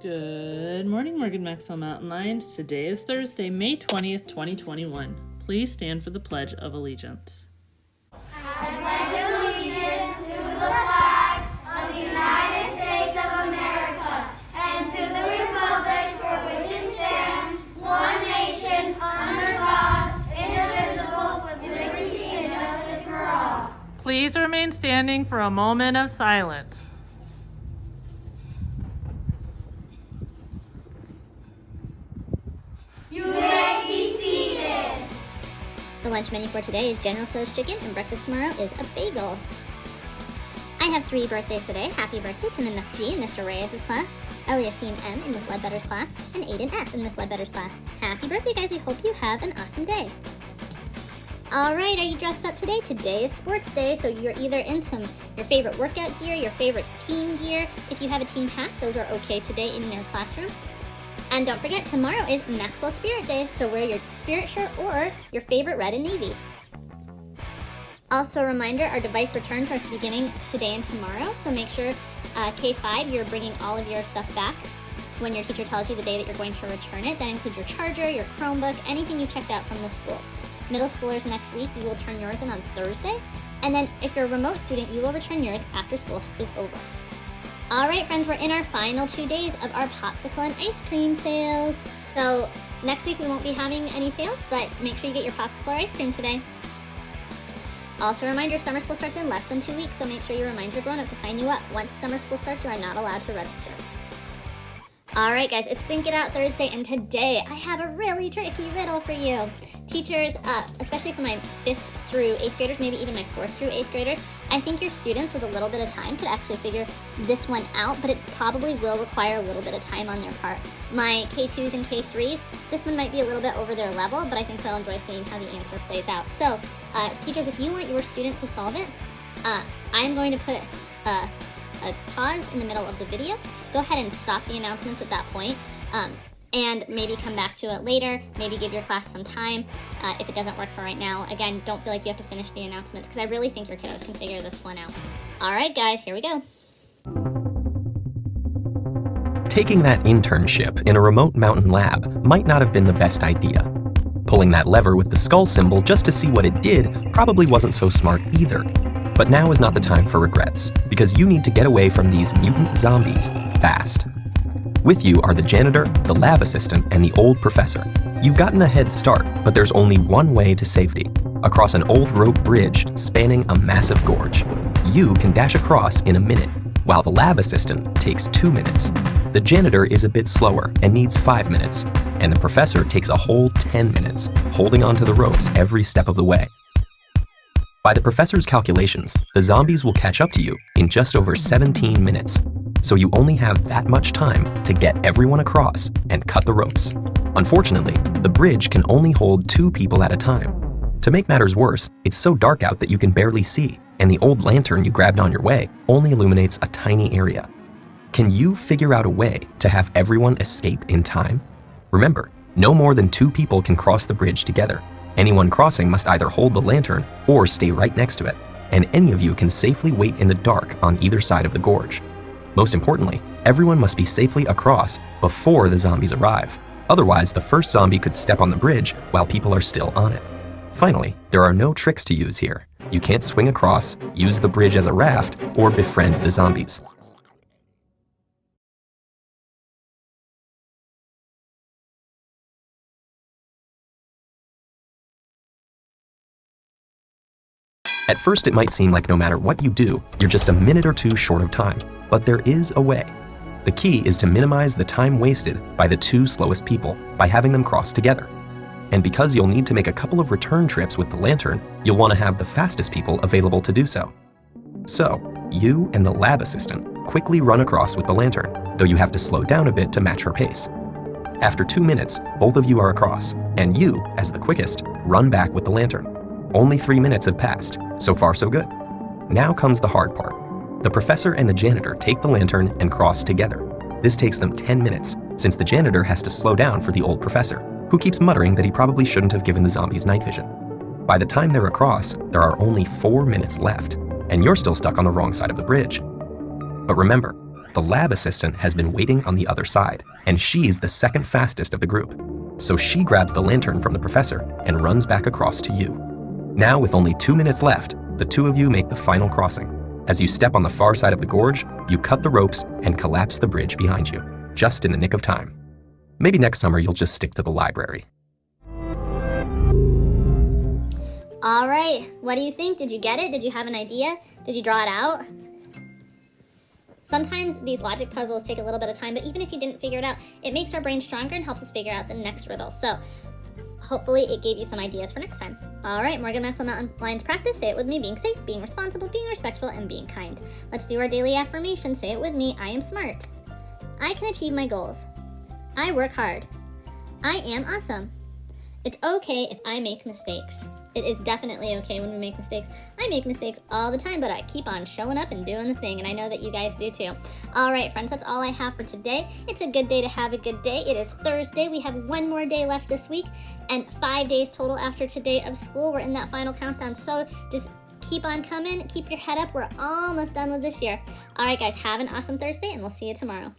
Good morning, Morgan Maxwell Mountain Lions. Today is Thursday, May 20th, 2021. Please stand for the Pledge of Allegiance. I pledge allegiance to the flag of the United States of America and to the republic for which it stands, one nation, under God, indivisible, with liberty and justice for all. Please remain standing for a moment of silence. You may be seated. The lunch menu for today is General Tso's chicken, and breakfast tomorrow is a bagel. I have 3 birthdays today. Happy birthday to Nanook G in Mr. Reyes' class, Eliasim M in Miss Ledbetter's class, and Aiden S in Miss Ledbetter's class. Happy birthday, guys. We hope you have an awesome day. All right, are you dressed up today? Today is sports day, so you're either in your favorite workout gear, your favorite team gear. If you have a team hat, those are okay today in your classroom. And don't forget, tomorrow is Maxwell Spirit Day, so wear your spirit shirt or your favorite red and navy. Also a reminder, our device returns are beginning today and tomorrow, so make sure K5, you're bringing all of your stuff back when your teacher tells you the day that you're going to return it. That includes your charger, your Chromebook, anything you checked out from the school. Middle schoolers next week, you will turn yours in on Thursday. And then if you're a remote student, you will return yours after school is over. All right, friends, we're in our final 2 days of our popsicle and ice cream sales. So next week we won't be having any sales, but make sure you get your popsicle or ice cream today. Also a reminder, summer school starts in less than 2 weeks, so make sure you remind your grown-up to sign you up. Once summer school starts, you are not allowed to register. All right, guys, it's Think It Out Thursday, and today I have a really tricky riddle for you. Teachers, especially for my 5th through 8th graders, maybe even my 4th through 8th graders, I think your students with a little bit of time could actually figure this one out, but it probably will require a little bit of time on their part. My K2s and K3s, this one might be a little bit over their level, but I think they'll enjoy seeing how the answer plays out. So, teachers, if you want your student to solve it, I'm going to put a pause in the middle of the video. Go ahead and stop the announcements at that point, and maybe come back to it later. Maybe give your class some time if it doesn't work for right now. Again, don't feel like you have to finish the announcements because I really think your kiddos can figure this one out. All right, guys, here we go. Taking that internship in a remote mountain lab might not have been the best idea. Pulling that lever with the skull symbol just to see what it did probably wasn't so smart either. But now is not the time for regrets, because you need to get away from these mutant zombies fast. With you are the janitor, the lab assistant, and the old professor. You've gotten a head start, but there's only one way to safety: across an old rope bridge spanning a massive gorge. You can dash across in a minute, while the lab assistant takes 2 minutes. The janitor is a bit slower and needs 5 minutes, and the professor takes a whole 10 minutes, holding onto the ropes every step of the way. By the professor's calculations, the zombies will catch up to you in just over 17 minutes. So you only have that much time to get everyone across and cut the ropes. Unfortunately, the bridge can only hold 2 people at a time. To make matters worse, it's so dark out that you can barely see, and the old lantern you grabbed on your way only illuminates a tiny area. Can you figure out a way to have everyone escape in time? Remember, no more than 2 people can cross the bridge together. Anyone crossing must either hold the lantern or stay right next to it, and any of you can safely wait in the dark on either side of the gorge. Most importantly, everyone must be safely across before the zombies arrive. Otherwise, the first zombie could step on the bridge while people are still on it. Finally, there are no tricks to use here. You can't swing across, use the bridge as a raft, or befriend the zombies. At first, it might seem like no matter what you do, you're just a minute or 2 short of time, but there is a way. The key is to minimize the time wasted by the 2 slowest people by having them cross together. And because you'll need to make a couple of return trips with the lantern, you'll want to have the fastest people available to do so. So, you and the lab assistant quickly run across with the lantern, though you have to slow down a bit to match her pace. After 2 minutes, both of you are across, and you, as the quickest, run back with the lantern. Only 3 minutes have passed. So far, so good. Now comes the hard part. The professor and the janitor take the lantern and cross together. This takes them 10 minutes, since the janitor has to slow down for the old professor, who keeps muttering that he probably shouldn't have given the zombies night vision. By the time they're across, there are only 4 minutes left, and you're still stuck on the wrong side of the bridge. But remember, The lab assistant has been waiting on the other side, and she's the second fastest of the group. So she grabs the lantern from the professor and runs back across to you. Now, with only 2 minutes left, the two of you make the final crossing. As you step on the far side of the gorge, you cut the ropes and collapse the bridge behind you, just in the nick of time. Maybe next summer you'll just stick to the library. All right, what do you think? Did you get it? Did you have an idea? Did you draw it out? Sometimes these logic puzzles take a little bit of time, but even if you didn't figure it out, it makes our brain stronger and helps us figure out the next riddle. So hopefully it gave you some ideas for next time. All right, Morgan Maxwell Mountain Lions practice. Say it with me. Being safe, being responsible, being respectful, and being kind. Let's do our daily affirmation. Say it with me. I am smart. I can achieve my goals. I work hard. I am awesome. It's okay if I make mistakes. It is definitely okay when we make mistakes. I make mistakes all the time, but I keep on showing up and doing the thing, and I know that you guys do too. All right, friends, that's all I have for today. It's a good day to have a good day. It is Thursday. We have one more day left this week, and 5 days total after today of school. We're in that final countdown, so just keep on coming. Keep your head up. We're almost done with this year. All right, guys, have an awesome Thursday, and we'll see you tomorrow.